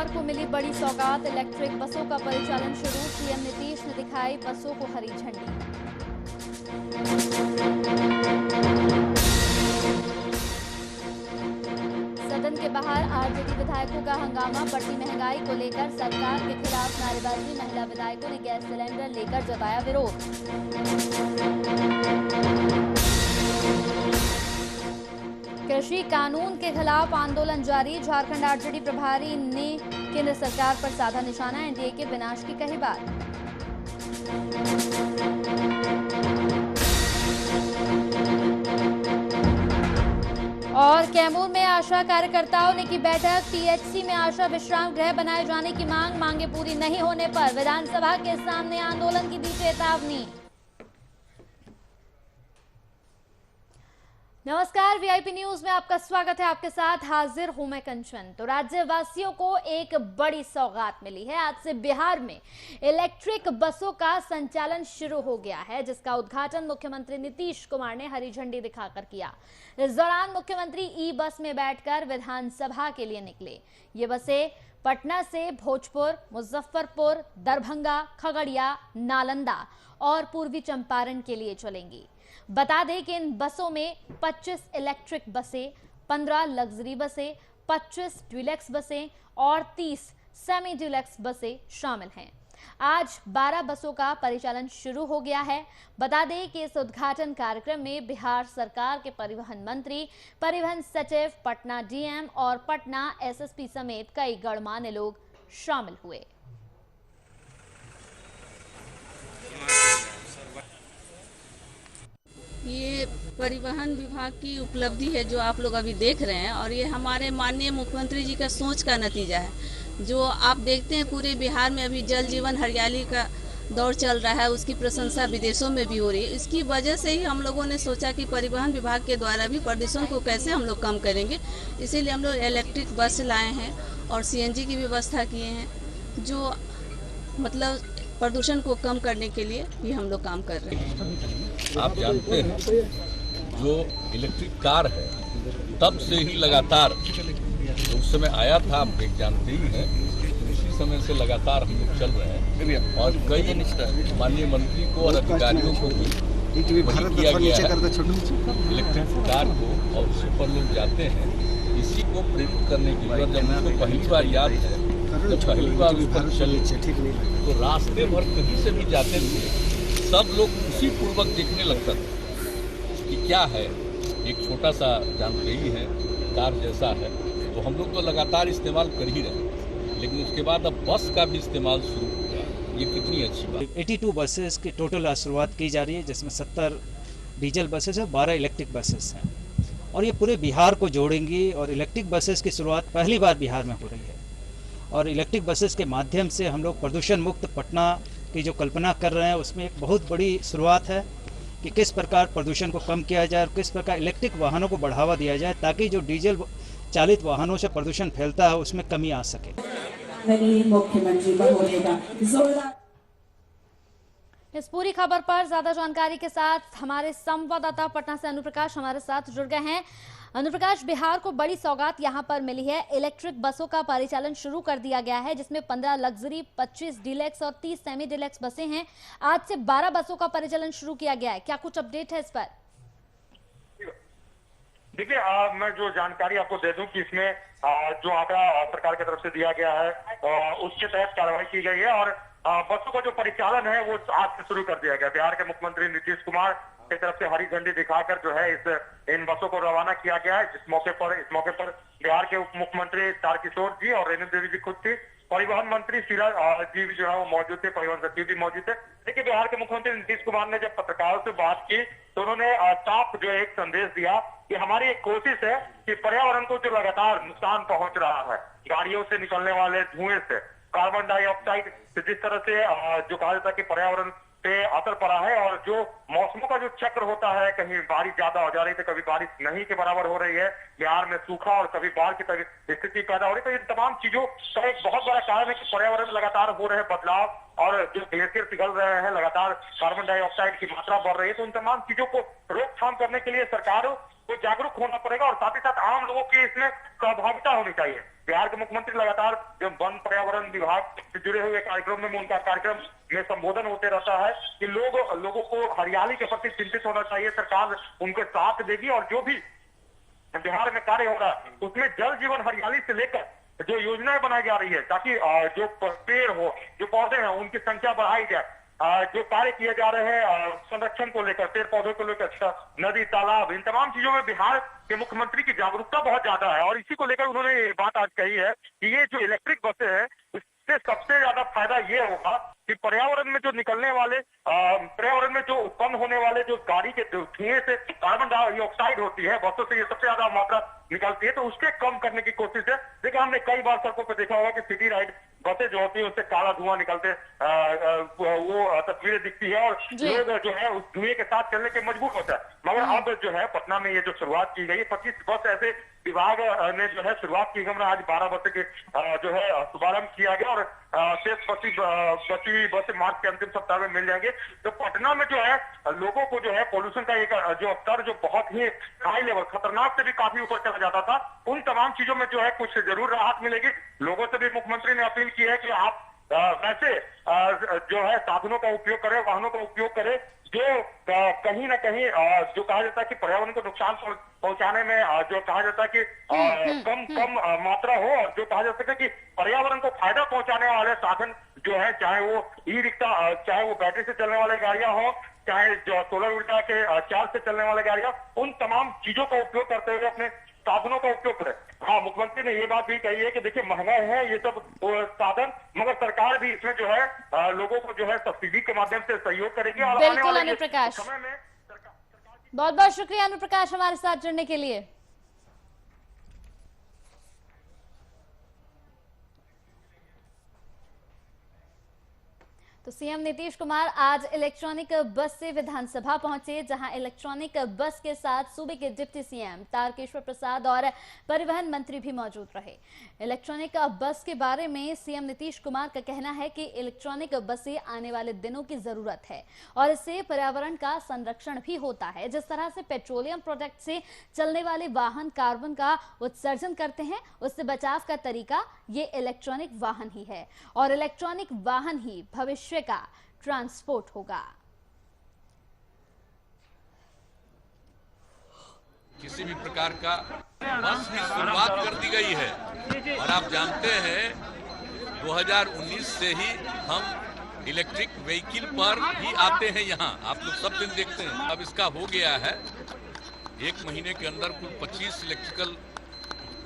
बिहार को मिली बड़ी सौगात, इलेक्ट्रिक बसों का परिचालन शुरू। सीएम नीतीश ने दिखाई बसों को हरी झंडी। सदन के बाहर आरजेडी विधायकों का हंगामा, बढ़ती महंगाई को लेकर सरकार के खिलाफ नारेबाजी। महिला विधायकों ने गैस सिलेंडर लेकर जताया विरोध। कृषि कानून के खिलाफ आंदोलन जारी, झारखंड आरजेडी प्रभारी ने केंद्र सरकार पर साधा निशाना। एनडीए के विनाश की कही बात। और कैमूर में आशा कार्यकर्ताओं ने की बैठक, टीएचसी में आशा विश्राम गृह बनाए जाने की मांगे पूरी नहीं होने पर विधानसभा के सामने आंदोलन की दी चेतावनी। नमस्कार, वीआईपी न्यूज में आपका स्वागत है। आपके साथ हाजिर हूं मैं कंचन। तो राज्यवासियों को एक बड़ी सौगात मिली है। आज से बिहार में इलेक्ट्रिक बसों का संचालन शुरू हो गया है, जिसका उद्घाटन मुख्यमंत्री नीतीश कुमार ने हरी झंडी दिखाकर किया। इस दौरान मुख्यमंत्री ई बस में बैठकर विधानसभा के लिए निकले। ये बसें पटना से भोजपुर, मुजफ्फरपुर, दरभंगा, खगड़िया, नालंदा और पूर्वी चंपारण के लिए चलेंगी। बता दें कि इन बसों में 25 इलेक्ट्रिक बसें, 15 लग्जरी बसें, 25 डीलक्स बसें और 30 सेमी डीलक्स बसें शामिल हैं। आज 12 बसों का परिचालन शुरू हो गया है। बता दें कि इस उद्घाटन कार्यक्रम में बिहार सरकार के परिवहन मंत्री, परिवहन सचिव, पटना डीएम और पटना एसएसपी समेत कई गणमान्य लोग शामिल हुए। ये परिवहन विभाग की उपलब्धि है जो आप लोग अभी देख रहे हैं, और ये हमारे माननीय मुख्यमंत्री जी का सोच का नतीजा है। जो आप देखते हैं पूरे बिहार में अभी जल जीवन हरियाली का दौर चल रहा है, उसकी प्रशंसा विदेशों में भी हो रही है। इसकी वजह से ही हम लोगों ने सोचा कि परिवहन विभाग के द्वारा भी प्रदूषण को कैसे हम लोग कम करेंगे, इसीलिए हम लोग इलेक्ट्रिक बस लाए हैं और सीएनजी की व्यवस्था किए हैं, जो मतलब प्रदूषण को कम करने के लिए भी हम लोग काम कर रहे हैं। आप जानते हैं जो इलेक्ट्रिक कार है तब से ही लगातार तो उस समय आया था, आप देख जानते ही हैं, उसी समय से लगातार हम लोग चल रहे हैं और कई माननीय मंत्री को और अधिकारियों को भी किया गया है इलेक्ट्रिक कार को, और उसी पर लोग जाते हैं। इसी को प्रेरित करने की वजह जब मुझको पहली बार याद है, तो पहली बार उस पर चले तो रास्ते भर कहीं से भी जाते थे, सब लोग उसी पूर्वक देखने लगता था कि क्या है, एक छोटा सा जानते ही है कार जैसा है। तो हम लोग तो लगातार इस्तेमाल कर ही रहे हैं, लेकिन उसके बाद अब बस का भी इस्तेमाल शुरू हो गया। ये कितनी अच्छी बात। 82 बसेस की टोटल शुरुआत की जा रही है, जिसमें 70 डीजल बसेस है, 12 इलेक्ट्रिक बसेस हैं, और ये पूरे बिहार को जोड़ेंगी। और इलेक्ट्रिक बसेस की शुरुआत पहली बार बिहार में हो रही है, और इलेक्ट्रिक बसेस के माध्यम से हम लोग प्रदूषण मुक्त पटना की जो कल्पना कर रहे हैं, उसमें एक बहुत बड़ी शुरुआत है कि किस प्रकार प्रदूषण को कम किया जाए और किस प्रकार इलेक्ट्रिक वाहनों को बढ़ावा दिया जाए, ताकि जो डीजल चालित वाहनों से प्रदूषण फैलता है उसमें कमी आ सके। इस पूरी खबर पर ज्यादा जानकारी के साथ हमारे संवाददाता पटना से अनुप्रकाश हमारे साथ जुड़ गए हैं। अनुप्रकाश, बिहार को बड़ी सौगात यहां पर मिली है। इलेक्ट्रिक बसों का परिचालन शुरू कर दिया गया है, जिसमें 15 लग्जरी, 25 डीलक्स और 30 सेमी डीलक्स बसें हैं। आज से 12 बसों का परिचालन शुरू किया गया है। क्या कुछ अपडेट है इस पर? देखिए, मैं जो जानकारी आपको दे दूं कि इसमें जो आंकड़ा सरकार की तरफ से दिया गया है उसके तहत कार्रवाई की गई है, और बसों का जो परिचालन है वो आज से शुरू कर दिया गया। बिहार के मुख्यमंत्री नीतीश कुमार की तरफ से हरी झंडी दिखाकर जो है इन बसों को रवाना किया गया है। इस मौके पर बिहार के उप मुख्यमंत्री तारकिशोर जी और रेणु देवी जी खुद थी, परिवहन मंत्री शीला जी भी जो है वो मौजूद थे, परिवहन सचिव भी मौजूद थे। देखिए, बिहार के मुख्यमंत्री नीतीश कुमार ने जब पत्रकारों से बात की तो उन्होंने साफ जो एक संदेश दिया कि हमारी एक कोशिश है कि पर्यावरण को जो लगातार नुकसान पहुंच रहा है, गाड़ियों से निकलने वाले धुएं से, कार्बन डाइऑक्साइड से, जिस तरह से जो कहा जाता है कि पर्यावरण पे असर पड़ा है, और जो मौसमों का जो चक्र होता है, कहीं बारिश ज्यादा हो जा रही है तो कभी बारिश नहीं के बराबर हो रही है, बिहार में सूखा और कभी बाढ़ की स्थिति पैदा हो रही है। तो ये तमाम चीजों का एक बहुत बड़ा कारण है कि पर्यावरण में लगातार हो रहे बदलाव, और जो ग्लेशियर पिघल रहे हैं, लगातार कार्बन डाइऑक्साइड की मात्रा बढ़ रही है। तो उन तमाम चीजों को रोकथाम करने के लिए सरकार को जागरूक होना पड़ेगा और साथ ही साथ आम लोगों की इसमें सहभागिता होनी चाहिए। बिहार के मुख्यमंत्री लगातार जो वन पर्यावरण विभाग से जुड़े हुए कार्यक्रम में उनका कार्यक्रम में संबोधन होते रहता है कि लोगों को हरियाली के प्रति चिंतित होना चाहिए, सरकार उनके साथ देगी और जो भी बिहार में कार्य हो रहा है उसमें जल जीवन हरियाली से लेकर जो योजनाएं बनाई जा रही है ताकि जो पेड़ हो, जो पौधे हैं उनकी संख्या बढ़ाई जाए, जो कार्य किए जा रहे हैं संरक्षण को लेकर, पेड़ पौधों को लेकर, नदी तालाब, इन तमाम चीजों में बिहार के मुख्यमंत्री की जागरूकता बहुत ज्यादा है और इसी को लेकर उन्होंने ये बात आज कही है कि ये जो इलेक्ट्रिक बसें हैं इससे सबसे ज्यादा फायदा ये होगा कि पर्यावरण में जो निकलने वाले पर्यावरण में जो उत्पन्न होने वाले जो गाड़ी के धुएं से कार्बन डाइऑक्साइड होती है, बसों से ये सबसे ज्यादा मात्रा निकलती है, तो उसके कम करने की कोशिश है। देखिए हमने कई बार सड़कों पर देखा होगा कि सिटी राइड बसें जो होती है उससे काला धुआं निकलते वो तस्वीरें दिखती है और लोग जो है उस धुएं के साथ चलने के मजबूर होता है। मगर अब जो है पटना में ये जो शुरुआत की गई 25 बस ऐसे विभाग ने जो है शुरुआत की गई, आज 12 बसें के जो है शुभारंभ किया गया और शेष बची हुई बसें मार्च के अंतिम सप्ताह में मिल जाएंगे। तो पटना में जो है लोगों को जो है पोल्यूशन का एक जो स्तर जो बहुत ही हाई लेवल, खतरनाक से भी काफी ऊपर चला जाता था, उन तमाम चीजों में जो है कुछ जरूर राहत मिलेगी। लोगों से भी मुख्यमंत्री ने अपील की है कि आप वैसे जो है साधनों का उपयोग करें, वाहनों का उपयोग करें जो कहीं ना कहीं जो कहा जाता है कि पर्यावरण को नुकसान पहुंचाने में जो कहा जाता है कि कम मात्रा हो और जो कहा जाता है कि पर्यावरण को फायदा पहुंचाने वाले साधन जो है, चाहे वो ई रिक्शा, चाहे वो बैटरी से चलने वाले गाड़ियां हो, चाहे जो सोलर ऊर्जा के चार्ज से चलने वाले गाड़ियां, उन तमाम चीजों का उपयोग करते हुए अपने साधनों का उपयोग करें। हाँ, मुख्यमंत्री ने ये बात भी कही है कि देखिए महंगा है ये सब साधन, मगर सरकार भी इसमें जो है लोगों को जो है सब्सिडी के माध्यम से सहयोग करेगी और आने वाले समय में बहुत बहुत शुक्रिया अनुप्रकाश हमारे साथ जुड़ने के लिए। तो सीएम नीतीश कुमार आज इलेक्ट्रॉनिक बस से विधानसभा पहुंचे, जहां इलेक्ट्रॉनिक बस के साथ सूबे के डिप्टी सीएम तारकेश्वर प्रसाद और परिवहन मंत्री भी मौजूद रहे। इलेक्ट्रॉनिक बस के बारे में सीएम नीतीश कुमार का कहना है कि इलेक्ट्रॉनिक बसें आने वाले दिनों की जरूरत है और इससे पर्यावरण का संरक्षण भी होता है। जिस तरह से पेट्रोलियम प्रोडक्ट से चलने वाले वाहन कार्बन का उत्सर्जन करते हैं, उससे बचाव का तरीका ये इलेक्ट्रॉनिक वाहन ही है और इलेक्ट्रॉनिक वाहन ही भविष्य का ट्रांसपोर्ट होगा। किसी भी प्रकार का बस की शुरुआत कर दी गई है और आप जानते हैं 2019 से ही हम इलेक्ट्रिक व्हीकल पर ही आते हैं यहाँ, आप लोग सब दिन देखते हैं। अब इसका हो गया है 1 महीने के अंदर कुल 25 इलेक्ट्रिकल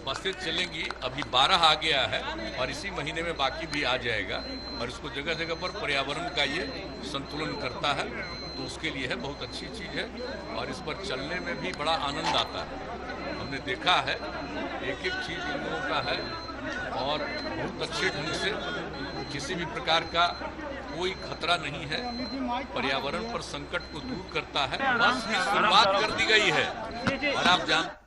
बसें चलेंगी, अभी 12 आ गया है और इसी महीने में बाकी भी आ जाएगा और इसको जगह जगह पर पर्यावरण का ये संतुलन करता है, तो उसके लिए है बहुत अच्छी चीज़ है और इस पर चलने में भी बड़ा आनंद आता है। हमने देखा है एक एक चीज़ इन लोगों का है और बहुत अच्छे ढंग से किसी भी प्रकार का कोई खतरा नहीं है, पर्यावरण पर संकट को दूर करता है। बस की शुरुआत कर दी गई है और आप जानते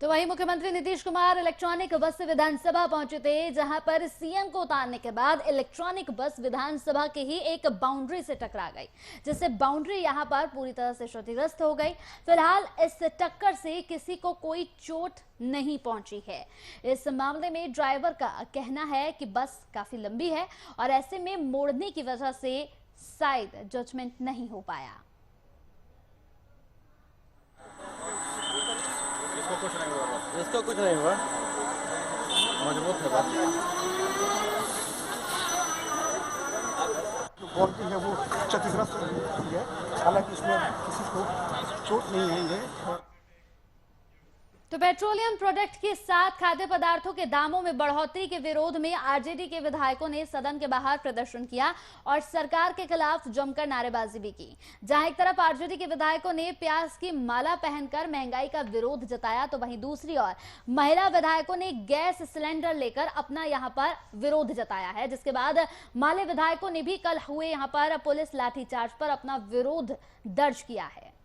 तो वहीं मुख्यमंत्री नीतीश कुमार इलेक्ट्रॉनिक बस से विधानसभा पहुंचे थे, जहां पर सीएम को उतारने के बाद इलेक्ट्रॉनिक बस विधानसभा के ही एक बाउंड्री से टकरा गई, जिससे बाउंड्री यहां पर पूरी तरह से क्षतिग्रस्त हो गई। फिलहाल इस टक्कर से किसी को कोई चोट नहीं पहुंची है। इस मामले में ड्राइवर का कहना है कि बस काफी लंबी है और ऐसे में मोड़ने की वजह से शायद जजमेंट नहीं हो पाया। इसको कुछ नहीं हुआ, मजबूत है बस। जो बाउंड्री है वो क्षतिग्रस्त हुई है, हालांकि इसमें किसी को चोट नहीं आई है। तो पेट्रोलियम प्रोडक्ट के साथ खाद्य पदार्थों के दामों में बढ़ोतरी के विरोध में आरजेडी के विधायकों ने सदन के बाहर प्रदर्शन किया और सरकार के खिलाफ जमकर नारेबाजी भी की। जहां एक तरफ आरजेडी के विधायकों ने प्याज की माला पहनकर महंगाई का विरोध जताया, तो वहीं दूसरी ओर महिला विधायकों ने गैस सिलेंडर लेकर अपना यहां पर विरोध जताया है। जिसके बाद माले विधायकों ने भी कल हुए यहां पर पुलिस लाठीचार्ज पर अपना विरोध दर्ज किया है।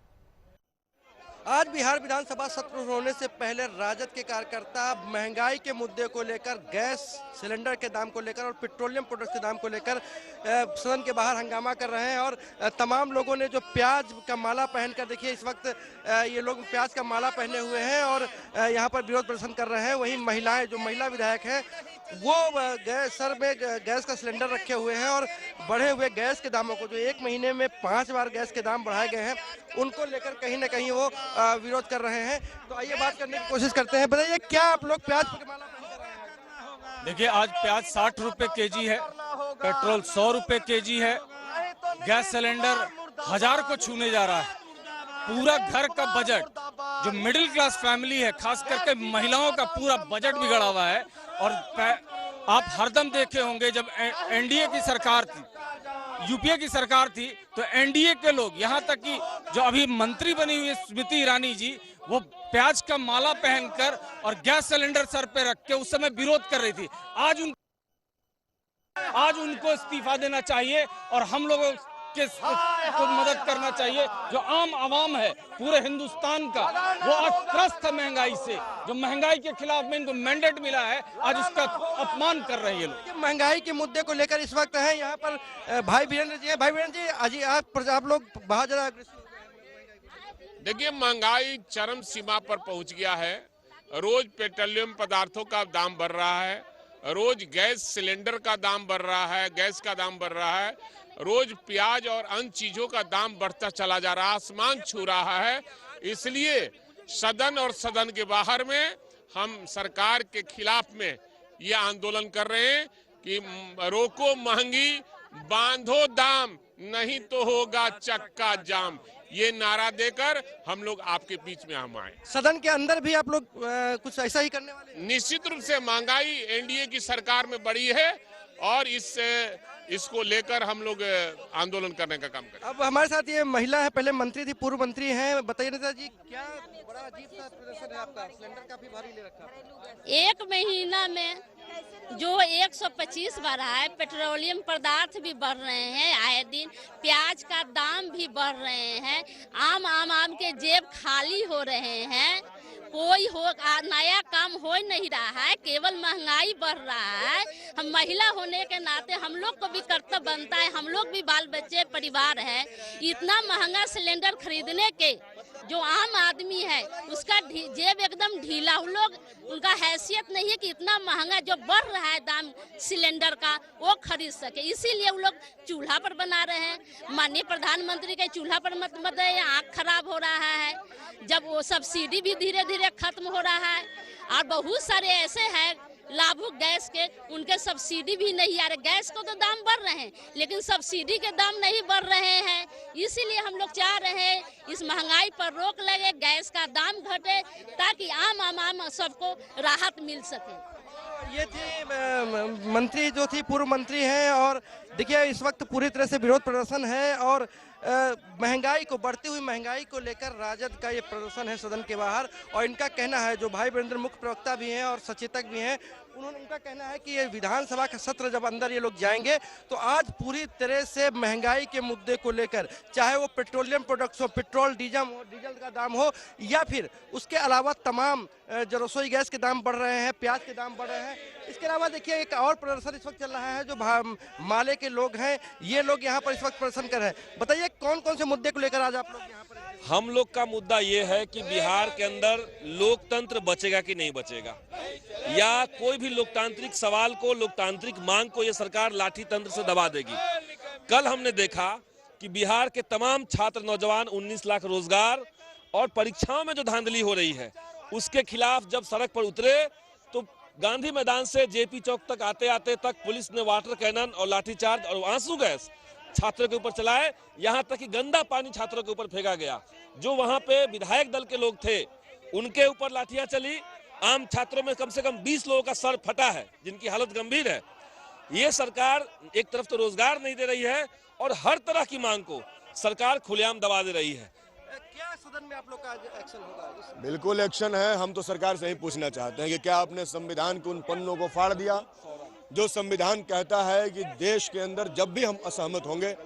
आज बिहार विधानसभा सत्र होने से पहले राजद के कार्यकर्ता महंगाई के मुद्दे को लेकर, गैस सिलेंडर के दाम को लेकर और पेट्रोलियम प्रोडक्ट्स के दाम को लेकर सदन के बाहर हंगामा कर रहे हैं। और तमाम लोगों ने जो प्याज का माला पहनकर, देखिए इस वक्त ये लोग प्याज का माला पहने हुए हैं और यहाँ पर विरोध प्रदर्शन कर रहे हैं। वहीं महिलाएं, जो महिला विधायक हैं, वो सर में गैस का सिलेंडर रखे हुए हैं और बढ़े हुए गैस के दामों को, जो 1 महीने में 5 बार गैस के दाम बढ़ाए गए हैं, उनको लेकर कहीं ना कहीं वो विरोध कर रहे हैं। तो आइए बात करने की कोशिश करते हैं। बताइए, क्या आप लोग प्याज की माला पहन कर रहे हैं? देखिए, आज प्याज 60 रुपए केजी है, पेट्रोल 100 रुपए केजी है, गैस सिलेंडर 1000 को छूने जा रहा है। पूरा घर का बजट, जो मिडिल क्लास फैमिली है, खास करके महिलाओं का पूरा बजट बिगड़ा हुआ है। और आप हरदम देखे होंगे, जब एनडीए की सरकार थी, यूपीए की सरकार थी, तो एनडीए के लोग, यहाँ तक कि जो अभी मंत्री बनी हुई है स्मृति ईरानी जी, वो प्याज का माला पहनकर और गैस सिलेंडर सर पे रख के उस समय विरोध कर रही थी। आज उनको इस्तीफा देना चाहिए और हम लोगों को मदद करना चाहिए। जो आम आवाम है पूरे हिंदुस्तान का, वो आज त्रस्त है महंगाई से। जो महंगाई के खिलाफ में इनको मैंडेट मिला है, आज उसका अपमान कर रहे हैं ये लोग। महंगाई के मुद्दे को लेकर इस वक्त है यहाँ पर भाई वीरेंद्र जी है। भाई वीरेंद्र जी, आज आप लोग बहुत ज्यादा, देखिए, महंगाई चरम सीमा पर पहुंच गया है। रोज पेट्रोलियम पदार्थों का दाम बढ़ रहा है, रोज गैस सिलेंडर का दाम बढ़ रहा है, गैस का दाम बढ़ रहा है, रोज प्याज और अन्य चीजों का दाम बढ़ता चला जा रहा है, आसमान छू रहा है। इसलिए सदन और सदन के बाहर में हम सरकार के खिलाफ में ये आंदोलन कर रहे हैं कि रोको महंगी, बांधो दाम, नहीं तो होगा चक्का जाम। ये नारा देकर हम लोग आपके बीच में हम आए। सदन के अंदर भी आप लोग कुछ ऐसा ही करने वाले हैं? निश्चित रूप से महंगाई एनडीए की सरकार में बढ़ी है और इसको लेकर हम लोग आंदोलन करने का काम करें। अब हमारे साथ ये महिला है, पहले मंत्री थी, पूर्व मंत्री हैं। बताइए नेता जी, क्या बड़ा अजीब सा प्रदर्शन है आपका, सिलेंडर काफी भारी ले रखा है। 1 महीना में जो 125 बढ़ा है, पेट्रोलियम पदार्थ भी बढ़ रहे हैं, आए दिन प्याज का दाम भी बढ़ रहे हैं, आम के जेब खाली हो रहे हैं, कोई नया काम हो नहीं रहा है, केवल महंगाई बढ़ रहा है। हम महिला होने के नाते हम लोग को भी कर्तव्य बनता है, हम लोग भी बाल बच्चे परिवार है। इतना महंगा सिलेंडर खरीदने के जो आम आदमी है उसका जेब एकदम ढीला, उनका हैसियत नहीं है कि इतना महंगा जो बढ़ रहा है दाम सिलेंडर का वो खरीद सके। इसीलिए वो लोग चूल्हा पर बना रहे हैं। माननीय प्रधानमंत्री के चूल्हा पर मत आँख खराब हो रहा है, जब वो सब्सिडी भी धीरे धीरे खत्म हो रहा है। और बहुत सारे ऐसे हैं लाभुक गैस के, उनके सब्सिडी भी नहीं आ रहे। गैस को तो दाम बढ़ रहे हैं लेकिन सब्सिडी के दाम नहीं बढ़ रहे हैं। इसीलिए हम लोग चाह रहे हैं इस महंगाई पर रोक लगे, गैस का दाम घटे, ताकि आम सबको राहत मिल सके। ये थी मंत्री जो थी, पूर्व मंत्री हैं। और देखिए, इस वक्त पूरी तरह से विरोध प्रदर्शन है और महंगाई को, बढ़ती हुई महंगाई को लेकर राजद का ये प्रदर्शन है सदन के बाहर। और इनका कहना है, जो भाई वीरेंद्र मुख्य प्रवक्ता भी हैं और सचेतक भी हैं, उनका कहना है कि ये विधानसभा का सत्र जब अंदर ये लोग जाएंगे तो आज पूरी तरह से महंगाई के मुद्दे को लेकर, चाहे वो पेट्रोलियम प्रोडक्ट्स हो, पेट्रोल डीजल का दाम हो, या फिर उसके अलावा तमाम जो रसोई गैस के दाम बढ़ रहे हैं, प्याज के दाम बढ़ रहे हैं। इसके अलावा देखिए, एक और प्रदर्शन इस वक्त चल रहा है, जो माले के लोग हैं, ये लोग यहाँ पर इस वक्त प्रदर्शन कर रहे हैं। बताइए, कौन कौन से मुद्दे को लेकर आज आप लोग यहाँ पर? हम लोग का मुद्दा ये है कि बिहार के अंदर लोकतंत्र बचेगा कि नहीं बचेगा, या कोई भी लोकतांत्रिक सवाल को, लोकतांत्रिक मांग को ये सरकार लाठी तंत्र से दबा देगी। कल हमने देखा कि बिहार के तमाम छात्र नौजवान 19 लाख रोजगार और परीक्षाओं में जो धांधली हो रही है उसके खिलाफ जब सड़क पर उतरे तो गांधी मैदान से जेपी चौक तक आते आते तक पुलिस ने वाटर कैनन और लाठीचार्ज और आंसू गैस छात्रों के ऊपर चलाए, यहाँ तक कि गंदा पानी छात्रों के ऊपर फेंका गया। जो वहाँ पे विधायक दल के लोग थे उनके ऊपर लाठियां चली। आम छात्रों में कम से कम 20 लोगों का सर फटा है, जिनकी हालत गंभीर है। ये सरकार एक तरफ तो रोजगार नहीं दे रही है और हर तरह की मांग को सरकार खुलेआम दबा दे रही है। क्या सदन में आप लोग का एक्शन होगा? बिल्कुल एक्शन है। हम तो सरकार से ही पूछना चाहते हैं कि क्या आपने संविधान के उन पन्नों को फाड़ दिया जो संविधान कहता है कि देश के अंदर जब भी हम असहमत होंगे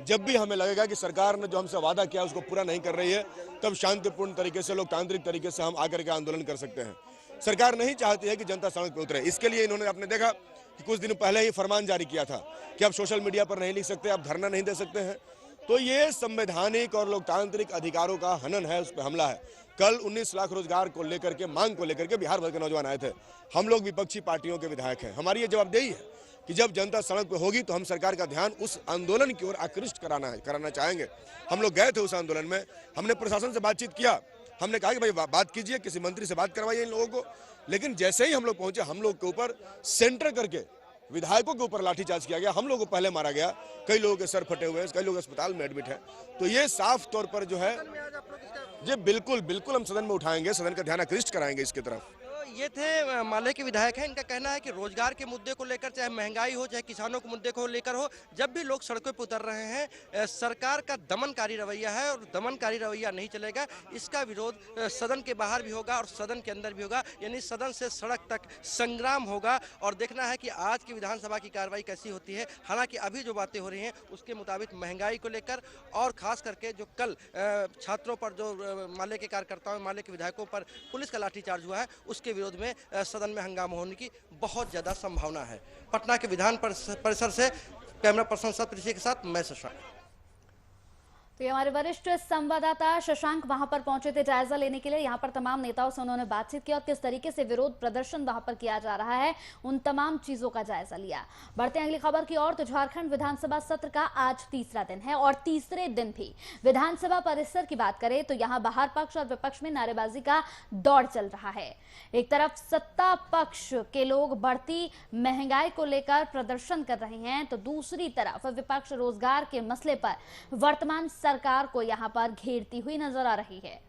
जब भी हमें लगेगा कि सरकार ने जो हमसे वादा किया उसको पूरा नहीं कर रही है, तब शांतिपूर्ण तरीके से, लोकतांत्रिक तरीके से हम आकर के आंदोलन कर सकते हैं। सरकार नहीं चाहती है कि जनता सड़क पर उतरे। इसके लिए इन्होंने, आपने देखा कि कुछ दिन पहले ही फरमान जारी किया था कि आप सोशल मीडिया पर नहीं लिख सकते, आप धरना नहीं दे सकते हैं। तो ये संवैधानिक और लोकतांत्रिक अधिकारों का हनन है, उस पर हमला है। कल 19 लाख रोजगार को लेकर के, मांग को लेकर के बिहार भर के नौजवान आए थे। हम लोग विपक्षी पार्टियों के विधायक हैं, हमारी ये जवाबदेही है कि जब जनता सड़क पर होगी तो हम सरकार का ध्यान उस आंदोलन की ओर आकृष्ट कराना चाहेंगे। हम लोग गए थे उस आंदोलन में, हमने प्रशासन से बातचीत किया, हमने कहा कि भाई बात कीजिए, किसी मंत्री से बात करवाइए इन लोगों को। लेकिन जैसे ही हम लोग पहुंचे, हम लोग के ऊपर सेंटर करके विधायकों के ऊपर लाठीचार्ज किया गया, हम लोगों को पहले मारा गया, कई लोगों के सर फटे हुए हैं, कई लोग अस्पताल में एडमिट हैं। तो ये साफ तौर पर जो है, ये बिल्कुल बिल्कुल हम सदन में उठाएंगे, सदन का ध्यान आकृष्ट कराएंगे इसकी तरफ। ये थे माले के विधायक हैं। इनका कहना है कि रोजगार के मुद्दे को लेकर, चाहे महंगाई हो, चाहे किसानों के मुद्दे को लेकर हो, जब भी लोग सड़कों पर उतर रहे हैं, सरकार का दमनकारी रवैया है और दमनकारी रवैया नहीं चलेगा। इसका विरोध सदन के बाहर भी होगा और सदन के अंदर भी होगा, यानी सदन से सड़क तक संग्राम होगा। और देखना है कि आज की विधानसभा की कार्रवाई कैसी होती है। हालांकि अभी जो बातें हो रही हैं उसके मुताबिक महंगाई को लेकर और खास करके जो कल छात्रों पर, जो माले के कार्यकर्ताओं, माले के विधायकों पर पुलिस का लाठीचार्ज हुआ है, उसके विरोध में सदन में हंगामा होने की बहुत ज्यादा संभावना है। पटना के विधान परिसर से कैमरा पर्सन सतपृथ्वी के साथ मैं शशांक। तो ये हमारे वरिष्ठ संवाददाता शशांक वहां पर पहुंचे थे जायजा लेने के लिए। यहां पर तमाम नेताओं से उन्होंने बातचीत की और किस तरीके से विरोध प्रदर्शन वहां पर किया जा रहा है, उन तमाम चीजों का जायजा लिया। बढ़ते हैं अगली खबर की ओर। तो झारखंड विधानसभा सत्र का आज तीसरा दिन है और तीसरे दिन भी विधानसभा परिसर की बात करें तो यहाँ बाहर पक्ष और विपक्ष में नारेबाजी का दौर चल रहा है। एक तरफ सत्ता पक्ष के लोग बढ़ती महंगाई को लेकर प्रदर्शन कर रहे हैं, तो दूसरी तरफ विपक्ष रोजगार के मसले पर वर्तमान सरकार को यहां पर घेरती हुई नजर आ रही है।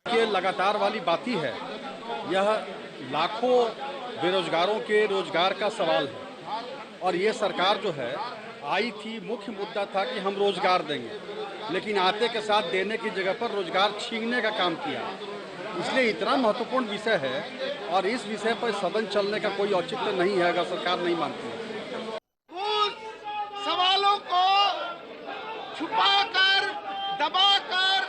ये लगातार वाली बात ही है, यह लाखों बेरोजगारों के रोजगार का सवाल है। और ये सरकार जो है आई थी, मुख्य मुद्दा था कि हम रोजगार देंगे, लेकिन आते के साथ देने की जगह पर रोजगार छीनने का काम किया। इसलिए इतना महत्वपूर्ण विषय है और इस विषय पर सदन चलने का कोई औचित्य नहीं है अगर सरकार नहीं मानती है। उस सवालों को छुपाकर, दबाकर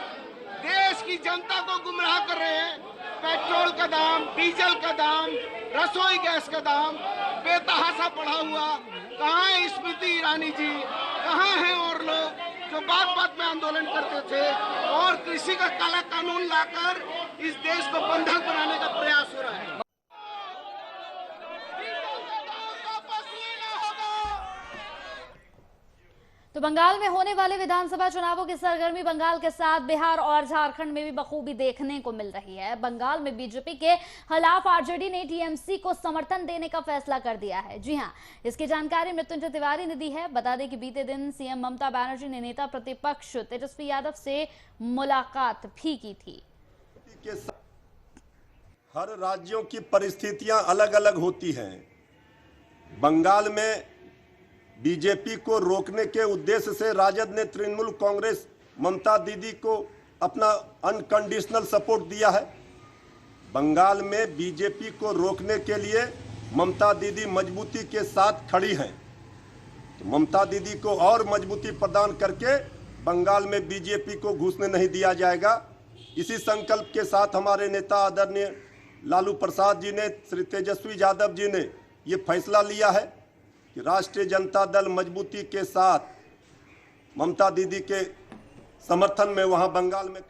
देश की जनता को गुमराह कर रहे हैं। पेट्रोल का दाम, डीजल का दाम, रसोई गैस का दाम बेतहाशा बढ़ा हुआ। कहाँ है स्मृति ईरानी जी, कहाँ हैं और लोग जो बात बात में आंदोलन करते थे और कृषि का काला कानून लाकर इस देश को बंधक बनाने का प्रयास हो रहा है। तो बंगाल में होने वाले विधानसभा चुनावों की सरगर्मी बंगाल के साथ बिहार और झारखंड में भी बखूबी देखने को मिल रही है। बंगाल में बीजेपी के खिलाफ आरजेडी ने टीएमसी को समर्थन देने का फैसला कर दिया है। जी हां, इसकी जानकारी मृत्युंजय तिवारी ने दी है। बता दें कि बीते दिन सीएम ममता बनर्जी ने नेता प्रतिपक्ष तेजस्वी यादव से मुलाकात भी की थी। हर राज्यों की परिस्थितियां अलग अलग होती हैं। बंगाल में बीजेपी को रोकने के उद्देश्य से राजद ने तृणमूल कांग्रेस ममता दीदी को अपना अनकंडीशनल सपोर्ट दिया है। बंगाल में बीजेपी को रोकने के लिए ममता दीदी मजबूती के साथ खड़ी हैं। तो ममता दीदी को और मजबूती प्रदान करके बंगाल में बीजेपी को घुसने नहीं दिया जाएगा। इसी संकल्प के साथ हमारे नेता आदरणीय लालू प्रसाद जी ने, श्री तेजस्वी यादव जी ने ये फैसला लिया है कि राष्ट्रीय जनता दल मजबूती के साथ ममता दीदी के समर्थन में वहां बंगाल में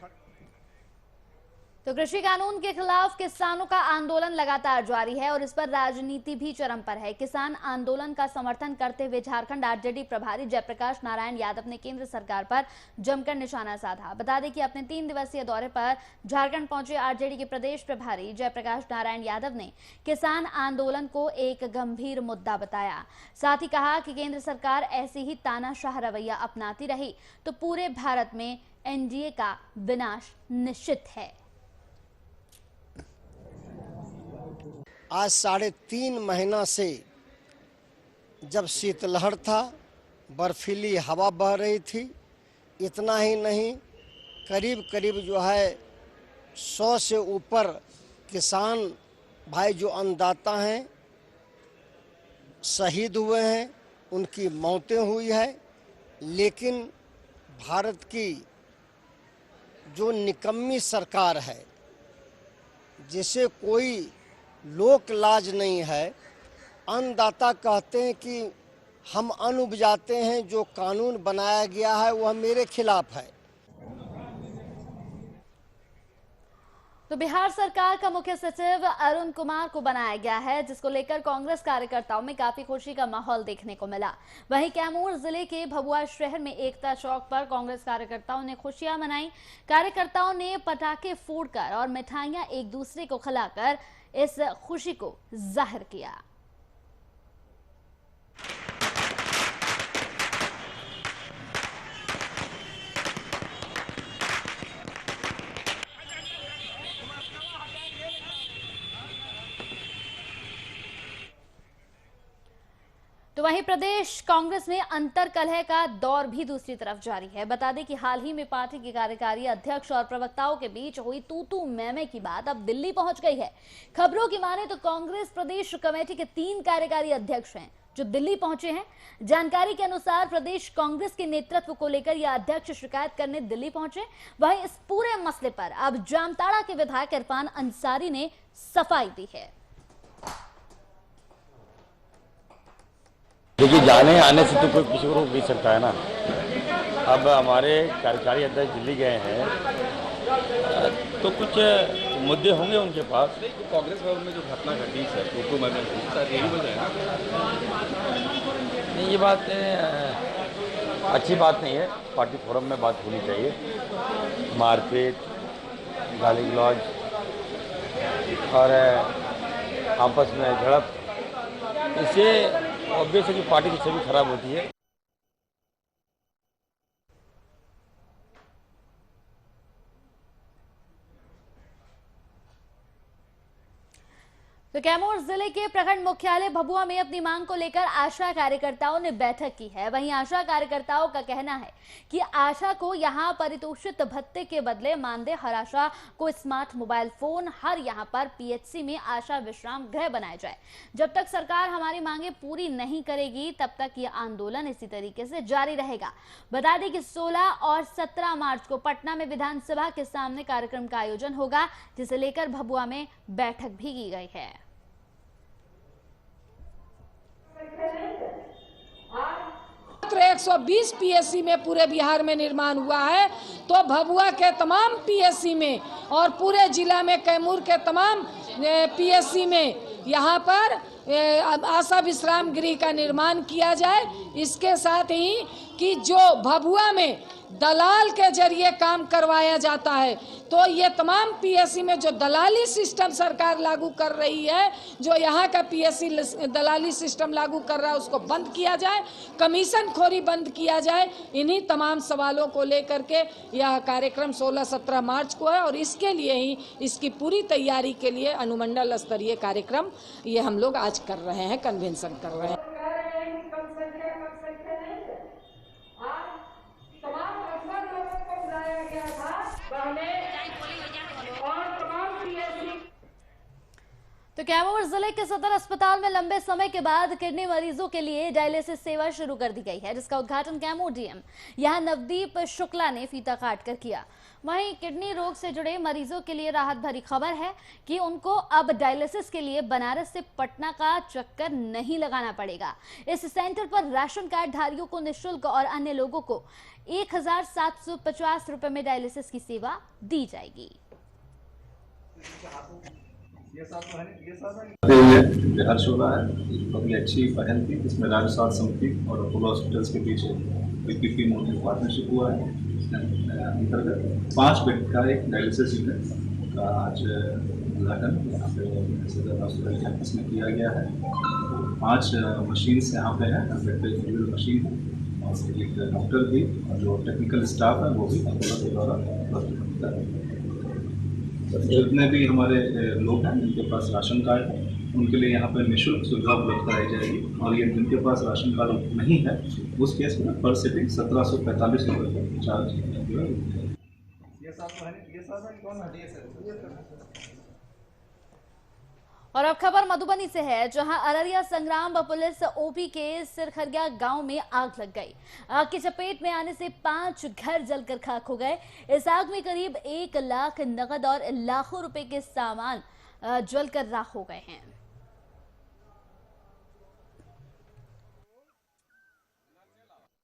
तो कृषि कानून के खिलाफ किसानों का आंदोलन लगातार जारी है और इस पर राजनीति भी चरम पर है। किसान आंदोलन का समर्थन करते हुए झारखंड आरजेडी प्रभारी जयप्रकाश नारायण यादव ने केंद्र सरकार पर जमकर निशाना साधा। बता दें कि अपने 3 दिवसीय दौरे पर झारखंड पहुंचे आरजेडी के प्रदेश प्रभारी जयप्रकाश नारायण यादव ने किसान आंदोलन को एक गंभीर मुद्दा बताया। साथ ही कहा कि केंद्र सरकार ऐसी ही तानाशाह रवैया अपनाती रही तो पूरे भारत में एनडीए का विनाश निश्चित है। आज 3.5 महीना से जब शीतलहर था, बर्फीली हवा बह रही थी, इतना ही नहीं करीब करीब जो है 100 से ऊपर किसान भाई जो अन्नदाता हैं शहीद हुए हैं, उनकी मौतें हुई है, लेकिन भारत की जो निकम्मी सरकार है, जिसे कोई लोक लाज नहीं है, अन्नदाता कहते हैं कि हम अन्न उपजाते हैं, जो कानून बनाया गया है वह मेरे खिलाफ है। तो बिहार सरकार का मुख्य सचिव अरुण कुमार को बनाया गया है, जिसको लेकर कांग्रेस कार्यकर्ताओं में काफी खुशी का माहौल देखने को मिला। वहीं कैमूर जिले के भभुआ शहर में एकता चौक पर कांग्रेस कार्यकर्ताओं ने खुशियां मनाई। कार्यकर्ताओं ने पटाखे फोड़कर और मिठाइयां एक दूसरे को खिलाकर इस खुशी को जाहिर किया। तो वहीं प्रदेश कांग्रेस में अंतरकलह का दौर भी दूसरी तरफ जारी है। बता दें कि हाल ही में पार्टी के कार्यकारी अध्यक्ष और प्रवक्ताओं के बीच हुई तू-तू मैं-मैं की बात अब दिल्ली पहुंच गई है। खबरों की माने तो कांग्रेस प्रदेश कमेटी के 3 कार्यकारी अध्यक्ष हैं जो दिल्ली पहुंचे हैं। जानकारी के अनुसार प्रदेश कांग्रेस के नेतृत्व को लेकर यह अध्यक्ष शिकायत करने दिल्ली पहुंचे। वहीं इस पूरे मसले पर अब जामताड़ा के विधायक इरफान अंसारी ने सफाई दी है। देखिए, जाने आने से तो कोई किसी को रोक नहीं सकता है ना। अब हमारे कार्यकारी अध्यक्ष दिल्ली गए हैं तो कुछ मुद्दे होंगे उनके पास। कांग्रेस भवन में जो घटना घटी है तो मैंने यही वजह है। नहीं, ये बात अच्छी बात नहीं है। पार्टी फोरम में बात होनी चाहिए। मारपीट, गाली गलौज और आपस में झड़प, इससे ऑब्वियस है कि पार्टी की छवि खराब होती है। तो कैमूर जिले के प्रखंड मुख्यालय भभुआ में अपनी मांग को लेकर आशा कार्यकर्ताओं ने बैठक की है। वहीं आशा कार्यकर्ताओं का कहना है कि आशा को यहां परितोषित भत्ते के बदले मानदेय, हर आशा को स्मार्ट मोबाइल फोन, हर यहां पर पीएचसी में आशा विश्राम गृह बनाए जाए। जब तक सरकार हमारी मांगे पूरी नहीं करेगी तब तक ये आंदोलन इसी तरीके से जारी रहेगा। बता दें कि 16 और 17 मार्च को पटना में विधानसभा के सामने कार्यक्रम का आयोजन होगा, जिसे लेकर भभुआ में बैठक भी की गई है। 120 पीएससी में पूरे बिहार में निर्माण हुआ है, तो भभुआ के तमाम पीएससी में और पूरे जिला में कैमूर के तमाम पीएससी में यहाँ पर आशा विश्राम गृह का निर्माण किया जाए। इसके साथ ही कि जो भभुआ में दलाल के जरिए काम करवाया जाता है, तो ये तमाम पीएससी में जो दलाली सिस्टम सरकार लागू कर रही है, जो यहाँ का पीएससी दलाली सिस्टम लागू कर रहा है, उसको बंद किया जाए, कमीशन खोरी बंद किया जाए। इन्हीं तमाम सवालों को लेकर के यह कार्यक्रम 16-17 मार्च को है और इसके लिए ही, इसकी पूरी तैयारी के लिए अनुमंडल स्तरीय कार्यक्रम ये हम लोग आज कर रहे हैं, कन्वेंशन कर रहे हैं। तो कैमूर जिले के सदर अस्पताल में लंबे समय के बाद किडनी मरीजों के लिए डायलिसिस सेवा शुरू कर दी गई है, जिसका उद्घाटन कैमूर डीएम यहां नवदीप शुक्ला ने फीता काट कर किया। वहीं किडनी रोग से जुड़े मरीजों के लिए राहत भरी खबर है कि उनको अब डायलिसिस के लिए बनारस से पटना का चक्कर नहीं लगाना पड़ेगा। इस सेंटर पर राशन कार्ड धारियों को निःशुल्क और अन्य लोगों को 1750 रुपए में डायलिसिस की सेवा दी जाएगी। बिहार शोभा है, काफी अच्छी पहल थी। इसमें राज्य स्वास्थ्य समिति और अपोलो हॉस्पिटल्स के बीच पीपीपी मोड पार्टनरशिप हुआ है। अंतर्गत 5 बेड का एक डायलिसिस यूनिट का आज उद्घाटन यहाँ पे सदर हॉस्पिटल कैंपस में किया गया है। 5 मशीन यहाँ पे है, इंडिविजुअल मशीन है और एक डॉक्टर भी और जो टेक्निकल स्टाफ है वो भी अपोलो के द्वारा उपलब्ध होता है। जितने भी हमारे लोग हैं जिनके पास राशन कार्ड है, उनके लिए यहाँ पर निःशुल्क सुविधा उपलब्ध कराई जाएगी और ये जिनके पास राशन कार्ड नहीं है उस केस में पर सिटिंग 1745 रुपये चार्ज और अब खबर मधुबनी से है, जहां अररिया संग्राम पुलिस ओपी के सिरखरिया गांव में आग लग गई। आग की चपेट में आने से 5 घर जलकर खाक हो गए। इस आग में करीब 1 लाख नगद और लाखों रुपए के सामान जलकर राख हो गए हैं।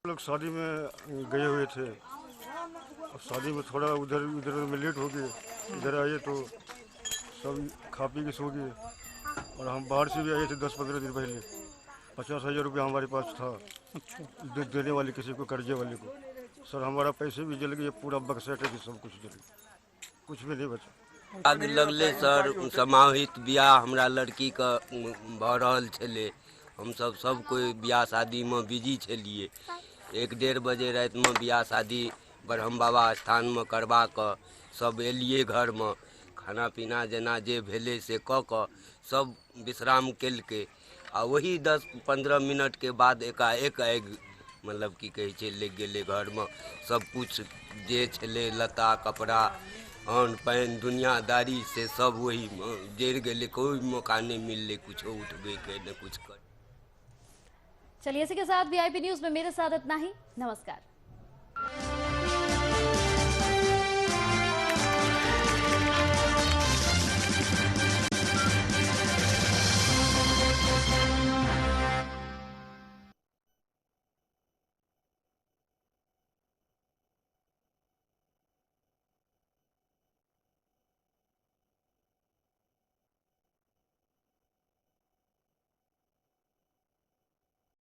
लोग शादी में गए हुए थे, अब शादी में थोड़ा उधर में लेट हो गए, इधर आए तो सब खा पी के सो गए। और हम बाहर से भी आए थे 10-15 दिन पहले। 50,000 रुपया हमारे पास था देने वाले, किसी को कर्जे वाले को। सर हमारा पैसे भी जल गए, पूरा बक्सा टके सब कुछ जल गया, कुछ भी नहीं बचा। आग लगले सर समाहित बियाह हमरा लड़की का भऽ रहल छलै। हमसब सब कोई बियाह शादी में बिजी छलिए। 1-1.5 बजे रात में बियाह शादी ब्रह्म बाबा स्थान में करवा कऽ सब एलिए घर में। खाना पीना जेना जे भेले से कऽ कऽ सब विश्राम केलकै। आ वही 10-15 मिनट के बाद एकाएक आगि मतलब की कहै छै लग गेलै घर में। सब कुछ जे छलै लत्ता कपड़ा अन्न पानि दुनियादारी से सब वही में जरि गेलै। कोई मौका नहीं मिललै कुछ उठबे के न कुछ कर। चलिए इसी के साथ VIP न्यूज में मेरे साथ इतना ही। नमस्कार।